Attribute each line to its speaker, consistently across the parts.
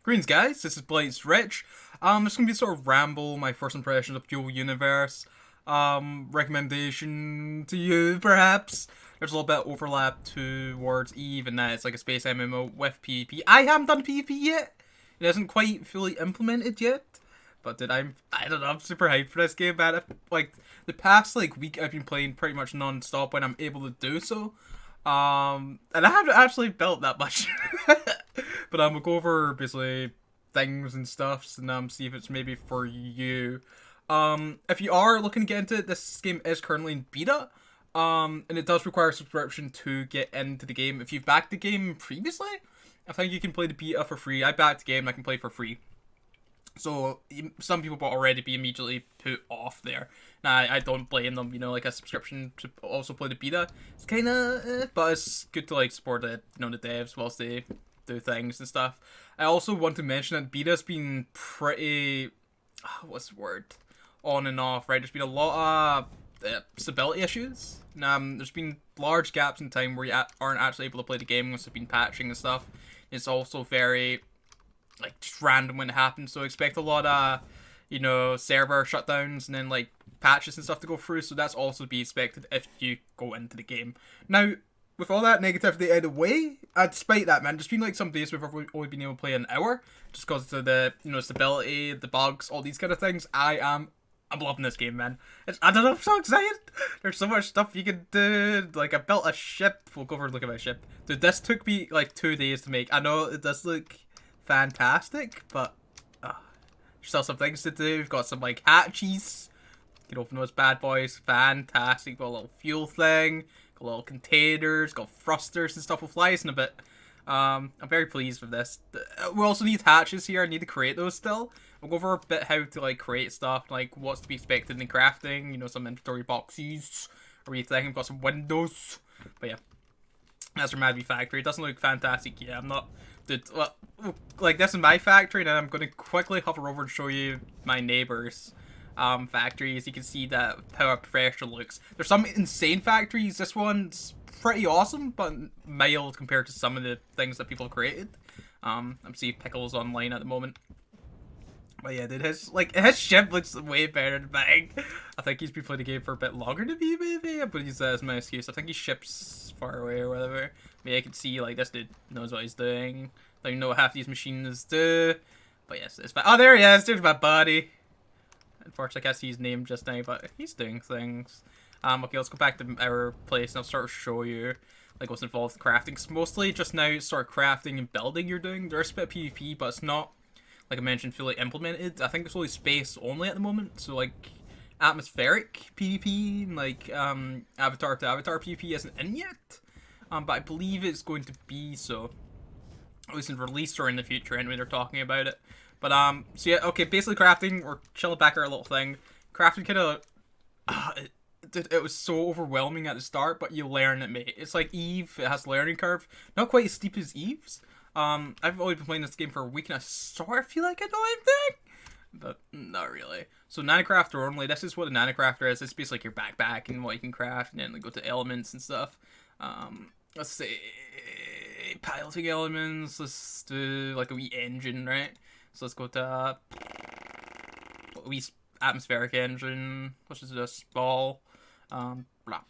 Speaker 1: Greetings, guys. This is Blaze Rich. This gonna be sort of ramble, my first impressions of Dual Universe. Recommendation to you, perhaps. There's a little bit of overlap towards Eve, and that it's like a space MMO with PvP. I haven't done PvP yet. It isn't quite fully implemented yet. But I don't know, I'm super hyped for this game, man. Like, the past, week I've been playing pretty much non-stop when I'm able to do so. And I haven't actually built that much. But we'll go over, basically, things and stuff, and see if it's maybe for you. If you are looking to get into it, this game is currently in beta. And it does require a subscription to get into the game. If you've backed the game previously, I think you can play the beta for free. I backed the game and I can play for free. So, some people will already be immediately put off there. Now, I don't blame them, like a subscription to also play the beta. It's kinda, but it's good to, support the devs whilst they do things and stuff. I also want to mention that beta's been pretty, what's the word? On and off, right? There's been a lot of stability issues. There's been large gaps in time where you aren't actually able to play the game once they've been patching and stuff. It's also very just random when it happens, so expect a lot of, server shutdowns and then, patches and stuff to go through, so that's also to be expected if you go into the game. Now, with all that negativity out of the way, despite that, man, there's been, some days where I've only been able to play an hour, just because of the, stability, the bugs, all these kind of things. I'm loving this game, man. I don't know, I'm so excited. There's so much stuff you can do. I built a ship. We'll go over and look at my ship. Dude, this took me, 2 days to make. I know it does look fantastic, but there's still some things to do. We've got some hatches. You can open those bad boys. Fantastic. Got a little fuel thing. Got little containers. Got thrusters and stuff. We'll fly us in a bit. I'm very pleased with this. We also need hatches here. I need to create those still. We'll go over a bit how to create stuff, what's to be expected in crafting. Some inventory boxes. Everything. We've got some windows. But yeah, that's our Madby factory. It doesn't look fantastic. Yeah, I'm not. Dude, well, this is my factory, and I'm going to quickly hover over and show you my neighbor's factories. You can see that how a professional looks. There's some insane factories. This one's pretty awesome, but mild compared to some of the things that people have created. I'm seeing Pickles online at the moment. But yeah, dude, his ship looks way better than mine. I think he's been playing the game for a bit longer than me, maybe. But use that as my excuse. I think he ships far away or whatever. Maybe I can see, this dude knows what he's doing. Don't even know what half these machines do. But yes, it's fine. Oh, there he is. There's my buddy. Unfortunately, I can't see his name just now, but he's doing things. Okay, let's go back to our place and I'll start to show you, what's involved with crafting. It's mostly just now sort of crafting and building you're doing. There's a bit of PvP, but it's not, like I mentioned, fully implemented. I think it's only space only at the moment. So, atmospheric PvP and, avatar to avatar PvP isn't in yet. But I believe it's going to be so. At least in release or in the future, anyway, they're talking about it. But, so yeah, okay, basically crafting, we're chilling back our little thing. Crafting kind of, it was so overwhelming at the start, but you learn it, mate. It's like Eve, it has a learning curve. Not quite as steep as Eve's. I've only been playing this game for a week and I sort of feel like I know everything, but not really. So Nanocrafter only, this is what a Nanocrafter is. It's basically your backpack and what you can craft, and then go to elements and stuff. Let's say piloting elements. Let's do a wee engine, right? So let's go to a wee atmospheric engine, which is a ball. Blah.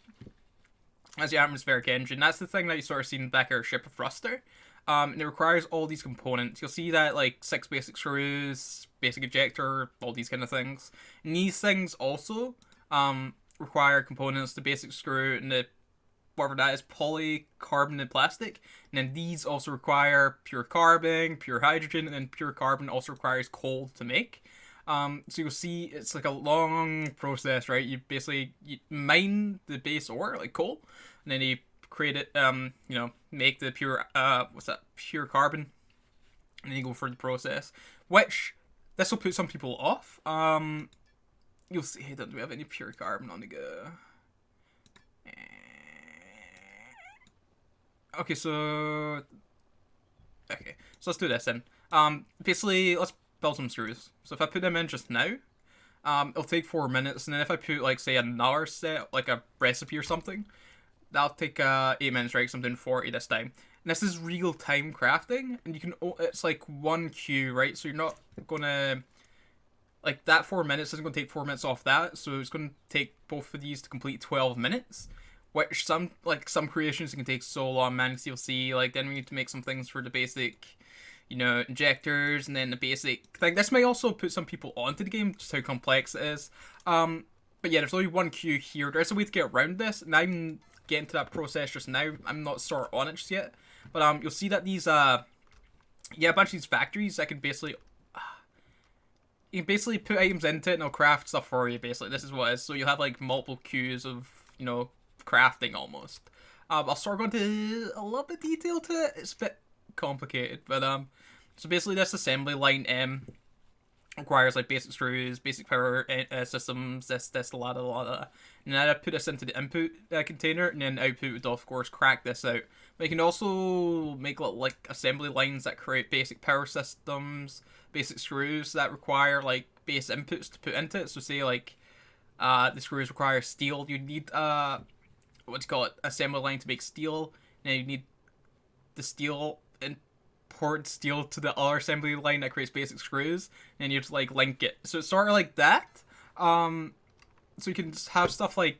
Speaker 1: That's the atmospheric engine. That's the thing that you sort of see in the back of our ship of thruster. And it requires all these components. You'll see that 6 basic screws, basic ejector, all these kind of things. And these things also require components, the basic screw and the whatever that is, polycarbonate and plastic. And then these also require pure carbon, pure hydrogen, and then pure carbon also requires coal to make. So you'll see it's a long process, right? You basically mine the base ore, coal, and then you create it, make the pure, pure carbon, and then you go through the process, which, this will put some people off. You'll see, hey, don't we have any pure carbon on the go? Okay, so let's do this then. Basically, let's build some screws. So if I put them in just now, it'll take 4 minutes, and then if I put, say, another set, a recipe or something, that'll take 8 minutes, right? So I'm doing 40 this time. And And this is real time crafting, and you can it's like 1 queue, right? So you're not gonna like that 4 minutes isn't gonna take 4 minutes off that, so it's gonna take both of these to complete 12 minutes. Which some creations can take so long, man. Because you'll see like then we need to make some things for the basic, injectors, and then the basic thing. This may also put some people onto the game, just how complex it is. But yeah, there's only 1 queue here. There's a way to get around this, and I'm getting to that process just now. I'm not sort of on it just yet. But you'll see that these a bunch of these factories that can basically you can basically put items into it and it'll craft stuff for you. Basically, this is what it is. So you'll have like multiple queues of crafting almost. I'll start going to a little bit detail to it. It's a bit complicated, but so basically this assembly line requires like basic screws, basic power systems, this, a lot of. And then I put this into the input container, and then output would of course crack this out. But you can also make like assembly lines that create basic power systems, basic screws that require like base inputs to put into it. So say like the screws require steel, you need assembly line to make steel, and you need the steel import steel to the other assembly line that creates basic screws, and you have to like link it. So it's sort of like that. So you can just have stuff like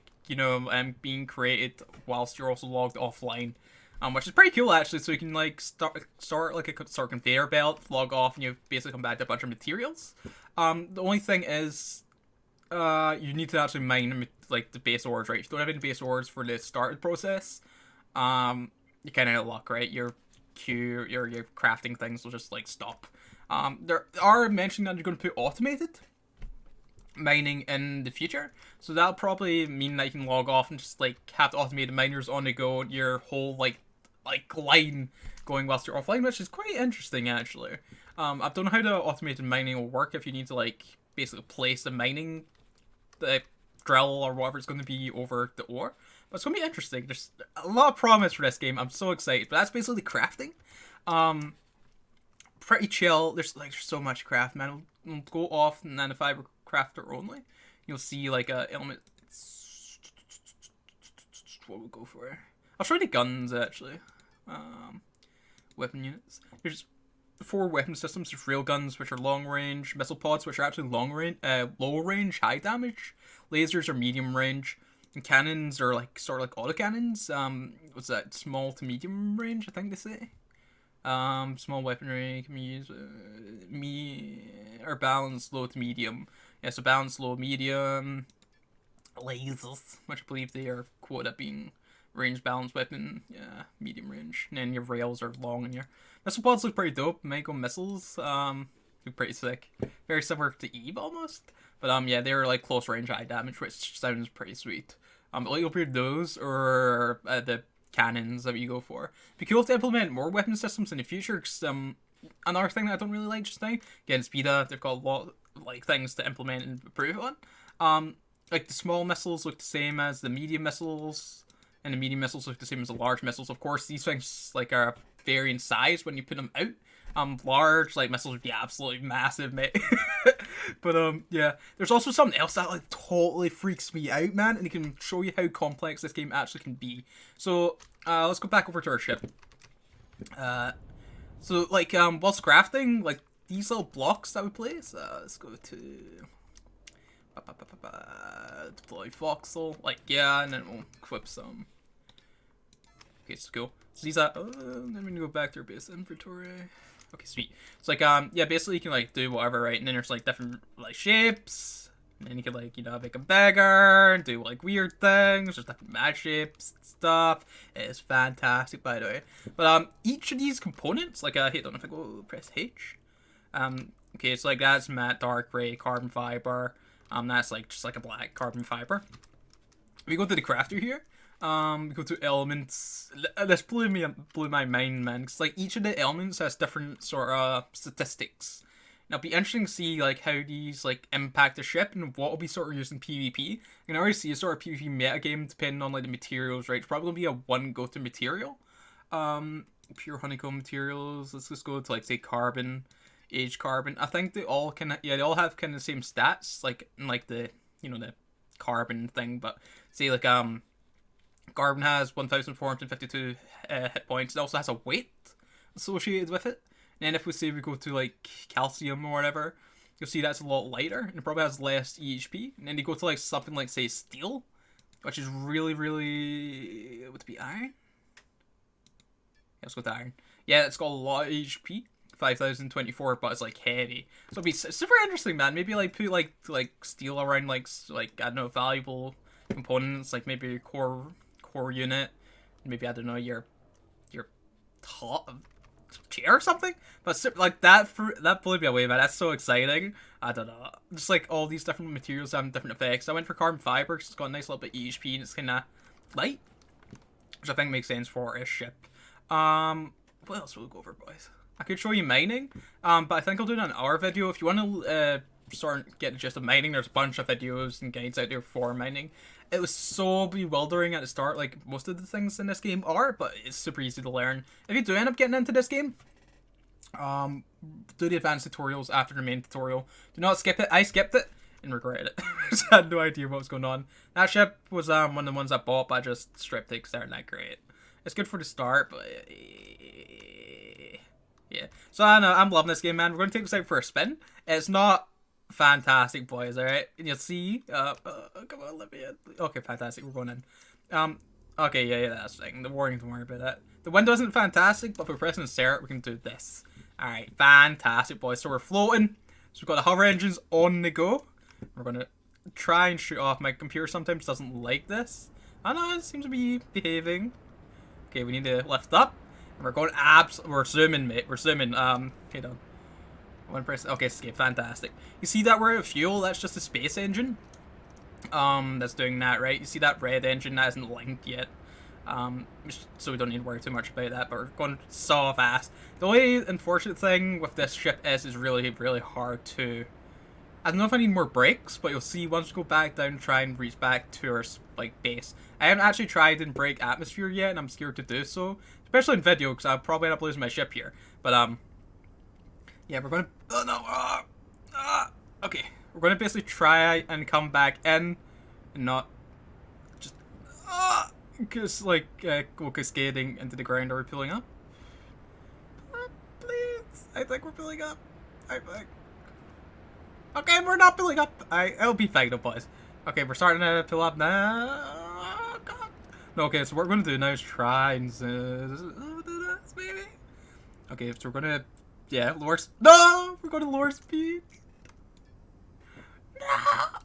Speaker 1: being created whilst you're also logged offline, which is pretty cool actually. So you can like start like a sort of conveyor belt, log off, and you basically come back to a bunch of materials. The only thing is, you need to actually mine like the base ores, right? If you don't have any base ores for the started process, you kind of out of luck, right? Your crafting things will just like stop. There are mentioning that you're going to put automated mining in the future, so that'll probably mean that you can log off and just like have automated miners on the go, your whole like line going whilst you're offline, which is quite interesting actually. I don't know how the automated mining will work if you need to like basically place the mining the drill or whatever it's going to be over the ore. But it's going to be interesting. There's a lot of promise for this game. I'm so excited. But that's basically crafting. Pretty chill. There's so much craft, man. We'll go off and then if I crafter only, you'll see like a element. What we'll go for? I'll show you the guns actually. Weapon units. There's 4 weapon systems. There's railguns, which are long range, missile pods, which are actually low range, high damage. Lasers are medium range, and cannons are like sort of like autocannons. What's that? Small to medium range, I think they say. Small weaponry can be used or balanced low to medium. Yeah, so balanced low, medium. Lasers, which I believe they are quoted being range balanced weapon, yeah, medium range. And then your rails are long, and your missile pods look pretty dope. Mego missiles, look pretty sick. Very similar to Eve almost. But yeah, they're like close range high damage, which sounds pretty sweet. Like either those or the cannons that you go for. It'd be cool to implement more weapon systems in the future. Cause another thing that I don't really like just now, again, Speeda, they've got a lot of like things to implement and improve on. Like the small missiles look the same as the medium missiles, and the medium missiles look the same as the large missiles. Of course, these things like are vary in size when you put them out. Large like missiles would be absolutely massive, mate. But yeah, there's also something else that like totally freaks me out, man, and it can show you how complex this game actually can be. So let's go back over to our ship. So like whilst crafting, like these little blocks that we place. Let's go to deploy voxel, like yeah, and then we'll equip some. Okay, so cool. So these are. Then we go back to our base inventory. Okay, sweet. So like yeah, basically you can like do whatever, right? And then there's like different like shapes. And then you can like make them bigger and do like weird things. There's different match shapes and stuff. It is fantastic, by the way. But each of these components, like I don't know if I go press H. Okay, so like that's matte, dark gray, carbon fiber. That's like just like a black carbon fiber. We go to the crafter here. We go to elements. This blew my mind, man. Cause like each of the elements has different sort of statistics. Now it'll be interesting to see like how these like impact the ship and what will be sort of used in PvP. You can already see a sort of PvP metagame depending on like the materials, right? It's probably gonna be a one go-to material. Pure honeycomb materials. Let's just go to like say carbon, aged carbon. I think they all they all have kind of the same stats, like in like the the carbon thing. But say like Garmin has 1,452 hit points. It also has a weight associated with it. And then if we say we go to like calcium or whatever, you'll see that's a lot lighter and it probably has less EHP. And then you go to like something like say steel, which is really would it be iron? Yeah, let's go to iron. Yeah, it's got a lot of HP. 5,024, but it's like heavy, so it'll be super interesting, man. Maybe like put like steel around like I don't know, valuable components, like maybe your core unit, maybe I don't know, your top chair or something. But like that blew me away, man. That's so exciting. I don't know, just like all these different materials having different effects. I went for carbon fiber because it's got a nice little bit of EHP and it's kind of light, which I think makes sense for a ship. What else will we go over, boys? I could show you mining, but I think I'll do it on our video. If you want to start getting the gist of mining, there's a bunch of videos and guides out there for mining. It was so bewildering at the start, like most of the things in this game are, but it's super easy to learn. If you do end up getting into this game, do the advanced tutorials after the main tutorial. Do not skip it. I skipped it and regretted it. I had no idea what was going on. That ship was one of the ones I bought, but I just stripped it because they aren't that great. It's good for the start, but yeah. So I know I'm loving this game, man. We're going to take this out for a spin. It's not fantastic, boys, alright? And you'll see. Come on, let me in. Okay, fantastic. We're going in. Okay, yeah, that's the thing. The warning, don't worry about that. The window isn't fantastic, but if we're pressing start, we can do this. Alright, fantastic, boys. So we're floating. So we've got the hover engines on the go. We're going to try and shoot off. My computer sometimes doesn't like this. I know, it seems to be behaving. Okay, we need to lift up. And we're going we're zooming, mate. We're zooming. Okay, done. One press. Okay, escape. Fantastic. You see that we're out of fuel? That's just a space engine. That's doing that, right? You see that red engine that isn't linked yet. So we don't need to worry too much about that. But we're going so fast. The only unfortunate thing with this ship is really, really hard to. I don't know if I need more brakes, but you'll see once we go back down and try and reach back to our like base. I haven't actually tried and break atmosphere yet, and I'm scared to do so, especially in video because I'll probably end up losing my ship here. But yeah, we're gonna. Oh no! Okay, we're gonna basically try and come back in, and not just because like go cascading into the ground. Are we pulling up? Please, I think we're pulling up. I think. Okay, we're not pulling up. It'll be fine, though, boys. Okay, we're starting to pull up now. Oh, God. No, okay, so what we're going to do now is try and do this, maybe. Okay, so we're going to, yeah, lower. No! We're going to lower speed. No!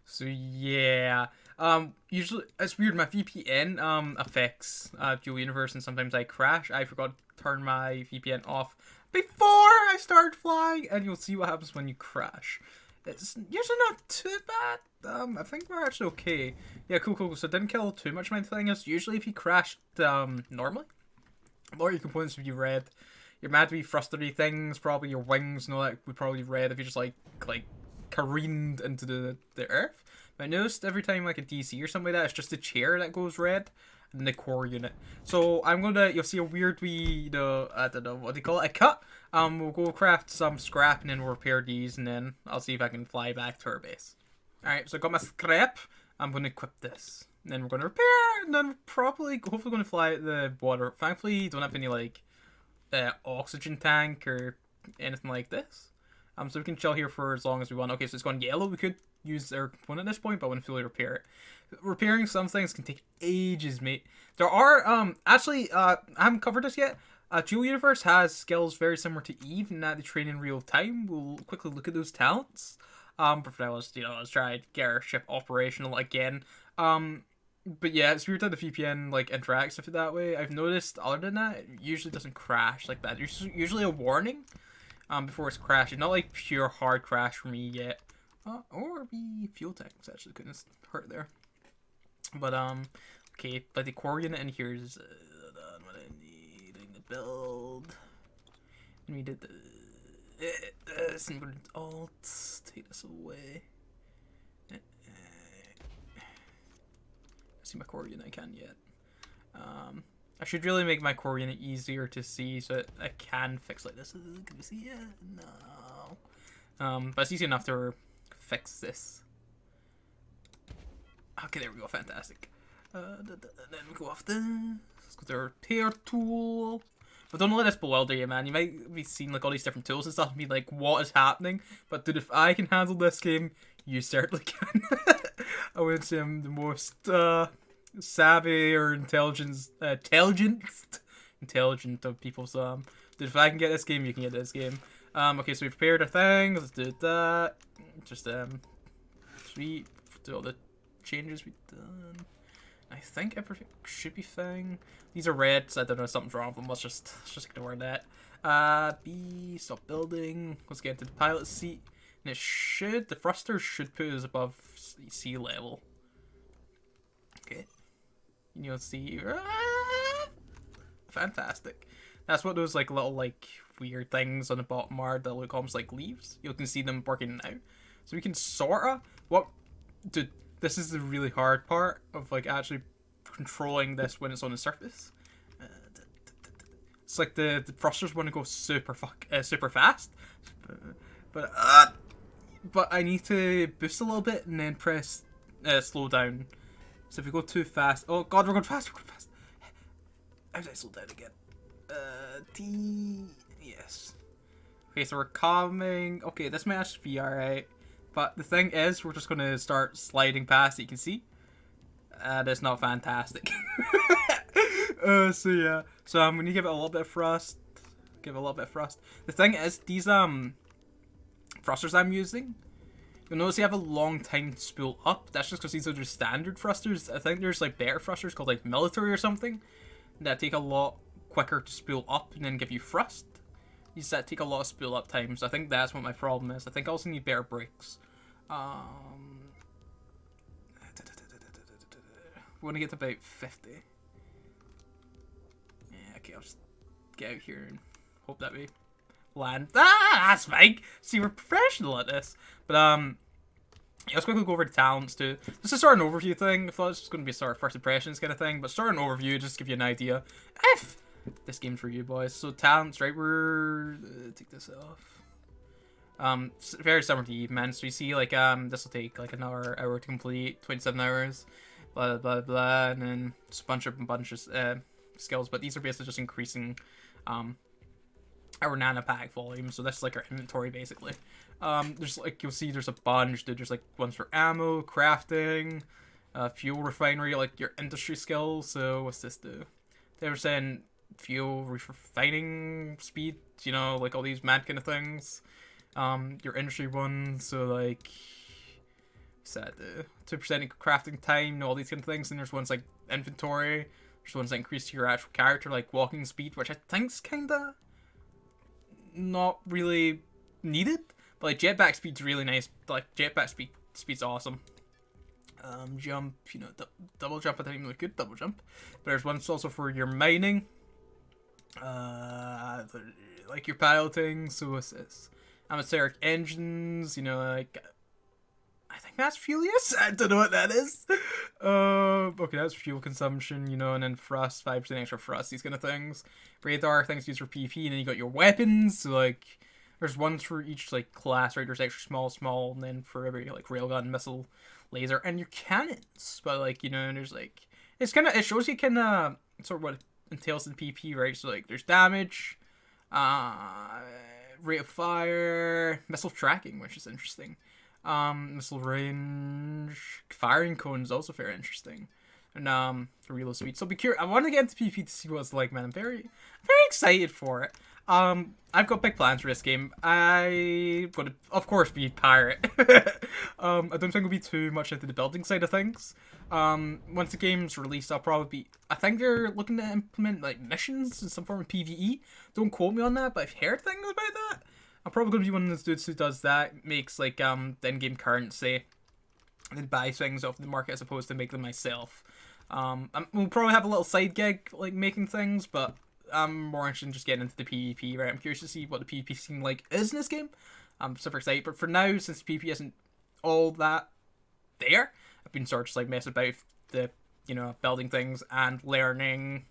Speaker 1: So, yeah. Usually, it's weird, my VPN, affects, Dual Universe, and sometimes I crash. I forgot to turn my VPN off before I start flying, and you'll see what happens when you crash. It's usually not too bad. I think we're actually okay. Yeah, cool. So it didn't kill too much. My thing is, usually if you crashed, normally, a lot of your components would be red. Your mad to be frustrating things, probably your wings and all that would probably be red if you just like careened into the earth. But I noticed every time like a DC or something like that, it's just the chair that goes red. And the core unit. So I'm you'll see a weird wee, I don't know what they call it, a cut. We'll go craft some scrap and then we'll repair these and then I'll see if I can fly back to our base. Alright, so I got my scrap. I'm going to equip this. And then we're going to repair and then we're hopefully going to fly at the water. Thankfully, you don't have any like oxygen tank or anything like this. So we can chill here for as long as we want. Okay, so it's gone yellow. We could use our component at this point, but I want to fully repair it. Repairing some things can take ages, mate. There are, actually, I haven't covered this yet. Dual Universe has skills very similar to Eve in that they train in real time. We'll quickly look at those talents. But for now, let's try to get our ship operational again. But yeah, it's weird that the VPN, like, interacts with it that way. I've noticed, other than that, it usually doesn't crash like that. There's usually a warning, before it's crashing. Not like pure hard crash for me yet. Or the fuel tanks actually couldn't hurt there. But, okay, but the core unit in here is, what I need to build. And we did this, and we're going to alt, take this away. See my core unit, I can't yet. I should really make my core unit easier to see so that I can fix like this. Can you see it? No. But it's easy enough to fix this. Okay, there we go. Fantastic. Then we go off this. Let's go to our repair tool. But don't let this bewilder you, man. You might be seeing like all these different tools and stuff and be like, what is happening? But dude, if I can handle this game, you certainly can. I wouldn't say I'm the most savvy or intelligent of people. So dude, if I can get this game, you can get this game. Okay, so we prepared our things. Let's do that. Just sweet. Do all the changes we've done. I think everything should be fine. These are red, so I don't know if something's wrong with them. Let's just ignore that. B, stop building. Let's get into the pilot seat. And the thrusters should put us above sea level. Okay. You'll see. Fantastic. That's what those like little like weird things on the bottom are that look almost like leaves. You can see them working now. So we can sorta dude, this is the really hard part of like actually controlling this when it's on the surface. It's like the thrusters want to go super fast, but I need to boost a little bit and then press slow down. So if we go too fast, oh god, we're going fast. How did I slow down again? T, yes. Okay, so we're coming. Okay, this might actually be alright. But the thing is, we're just going to start sliding past it, you can see. That's not fantastic. So yeah. So I'm going to give it a little bit of thrust. The thing is, these thrusters I'm using, you'll notice they have a long time to spool up. That's just because these are just standard thrusters. I think there's like better thrusters called like military or something that take a lot quicker to spool up and then give you thrust. These that take a lot of spool up time, so I think that's what my problem is. I think I also need better brakes. We want to get to about 50. Yeah, okay, I'll just get out here and hope that we land. That's fine. See, we're professional at this. But yeah, let's quickly go over the talents too. This is sort of an overview thing. I thought this was going to be a sort of first impressions kind of thing, but sort of an overview just to give you an idea. If this game's for you boys. So talents, right? We're take this off. Very similar to Eveman. So you see, like this will take like another hour to complete, 27 hours, blah blah blah, and then just a bunch of skills. But these are basically just increasing our nano pack volume. So that's like our inventory basically. There's like you'll see there's a bunch. Dude, there's like ones for ammo, crafting, fuel refinery, like your industry skills. So what's this do? They were saying fuel refining speed, you know, like all these mad kind of things. Your industry ones, so like said 2% crafting time, you know, all these kind of things. And there's ones like inventory. There's ones that increase your actual character, like walking speed, which I think's kinda not really needed. But like jetpack speed's really nice. Like jetpack speed's awesome. Jump, you know, double jump. I think really good double jump. But there's ones also for your mining. Like your piloting. So what's this? Atmospheric engines. You know, like I think that's fuel. Yes, I don't know what that is. Okay, that's fuel consumption. You know, and then thrust, 5% extra thrust. These kind of things. Radar things used for PvP, and then you got your weapons. So like. There's ones for each like class, right? There's extra small, and then for every like railgun, missile, laser, and your cannons. But like, you know, there's like it shows you kind of sort of what it entails in PP, right? So like there's damage, rate of fire, missile tracking, which is interesting. Missile range, firing cone is also very interesting. And reload speed. So be curious. I want to get into PP to see what it's like, man. I'm very excited for it. I've got big plans for this game. I'm going to, of course, be pirate. I don't think I'll be too much into the building side of things. Once the game's released, I'll probably be... I think they're looking to implement, like, missions in some form of PvE. Don't quote me on that, but I've heard things about that. I'm probably going to be one of those dudes who does that. Makes, like, the in-game currency. And buy things off the market as opposed to make them myself. We'll probably have a little side gig, like, making things, but... I'm more interested in just getting into the PvP, right? I'm curious to see what the PvP scene like is in this game. I'm super excited, but for now, since PvP isn't all that there, I've been sort of just like messing about with the, you know, building things and learning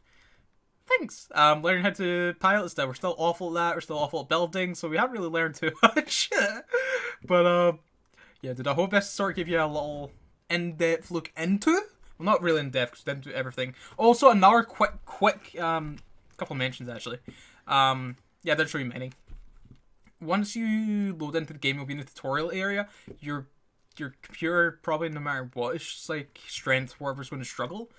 Speaker 1: things. Learning how to pilot stuff. We're still awful at that. We're still awful at building, so we haven't really learned too much. But yeah, I hope this sort of give you a little in-depth look into Well, not really in depth because we didn't do everything. Also, another quick couple mentions actually. Yeah, they're show you mining. Once you load into the game, you'll be in the tutorial area. Your computer, probably no matter what, it's just like strength, whoever's going to struggle.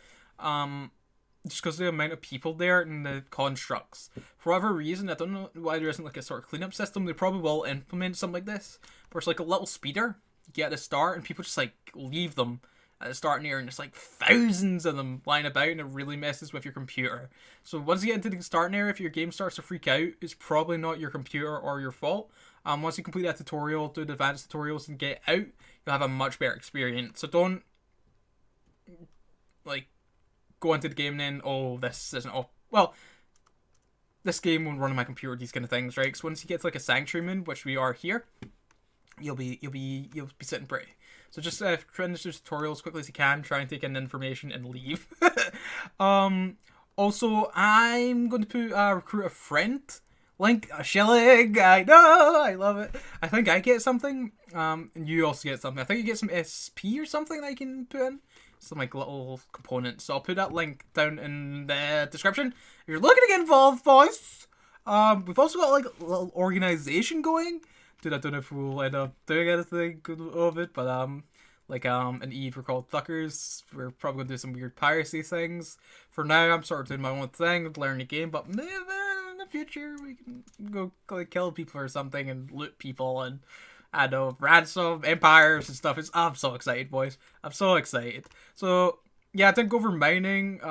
Speaker 1: Just because of the amount of people there and the constructs. For whatever reason, I don't know why there isn't like a sort of cleanup system. They probably will implement something like this. Where it's like a little speeder you get at the start and people just like leave them at the starting area, and there's like thousands of them lying about, and it really messes with your computer. So once you get into the starting area, if your game starts to freak out, it's probably not your computer or your fault. Once you complete that tutorial, do the advanced tutorials, and get out, you'll have a much better experience. So don't like go into the game then, oh, this isn't all well. This game won't run on my computer, these kind of things, right? So once you get to like a sanctuary moon, which we are here, you'll be sitting pretty. So just finish the tutorial as quickly as you can, try and take in information and leave. Also, I'm going to put recruit a friend link, a shilling. I know, I love it. I think I get something, and you also get something. I think you get some SP or something that I can put in. Some like little components. So I'll put that link down in the description. If you're looking to get involved, boys. We've also got like a little organization going. Dude, I don't know if we'll end up doing anything of it, but like in Eve we're called Thuckers. We're probably gonna do some weird piracy things. For now, I'm sort of doing my own thing, learning the game, but maybe in the future we can go like kill people or something and loot people and I know ransom empires and stuff. I'm so excited, boys. I'm so excited. So yeah, I didn't go over mining.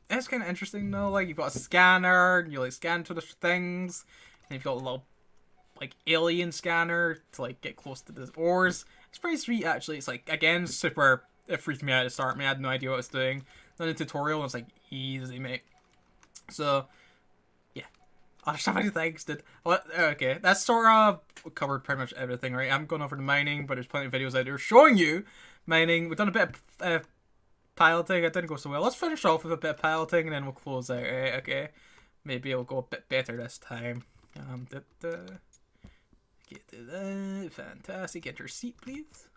Speaker 1: It's kind of interesting though. Like you've got a scanner, and you like scan to the things, and you've got a little like alien scanner to like get close to the ores. It's pretty sweet actually. It's like again super. It freaked me out at the start. I had no idea what I was doing. Then the tutorial was like easy, mate. So yeah, there's so many things. Okay, that's sort of covered pretty much everything, right? I'm going over the mining, but there's plenty of videos out there showing you mining. We've done a bit of piloting. It didn't go so well. Let's finish off with a bit of piloting, and then we'll close out. Right? Okay, maybe it'll go a bit better this time. Get to that. Fantastic. Get your seat, please.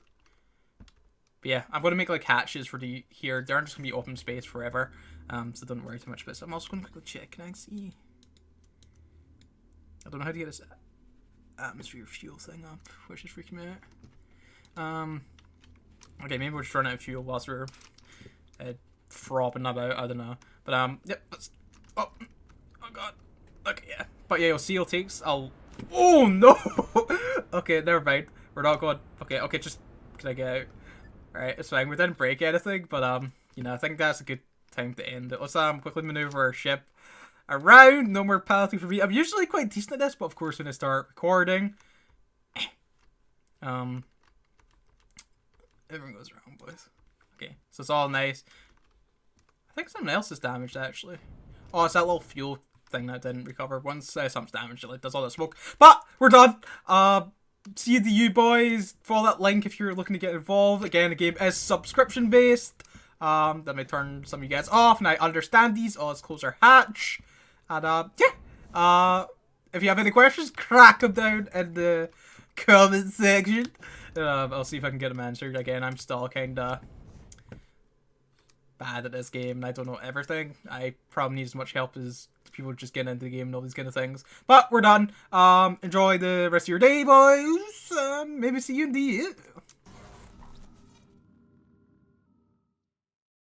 Speaker 1: But yeah, I'm going to make like hatches for the here. They're just going to be open space forever. So don't worry too much about this. I'm also going to quickly check. Can I see? I don't know how to get this atmosphere fuel thing up, which is freaking me out. Okay, maybe we're just running out of fuel whilst we're throbbing about. I don't know. But yep. Oh god. Okay, yeah. But yeah, you'll see. It takes. Oh no. Okay, never mind. We're not going. Okay. Just can I get out? All right, it's fine. We didn't break anything, but you know, I think that's a good time to end it. Let's quickly maneuver our ship around. No more piloting for me. I'm usually quite decent at this, but of course when I start recording, everything goes wrong, boys. Okay, so it's all nice. I think something else is damaged actually. Oh, it's that little fuel thing that didn't recover. Once something's damaged, it like does all that smoke. But we're done. See you to you boys. Follow that link if you're looking to get involved. Again, the game is subscription based. That may turn some of you guys off, and I understand these. Oh, let's close our hatch. And yeah. If you have any questions, crack them down in the comment section. I'll see if I can get them answered. Again, I'm still kinda bad at this game, and I don't know everything. I probably need as much help as people just getting into the game and all these kind of things. But we're done. Enjoy the rest of your day, boys. Maybe see you in the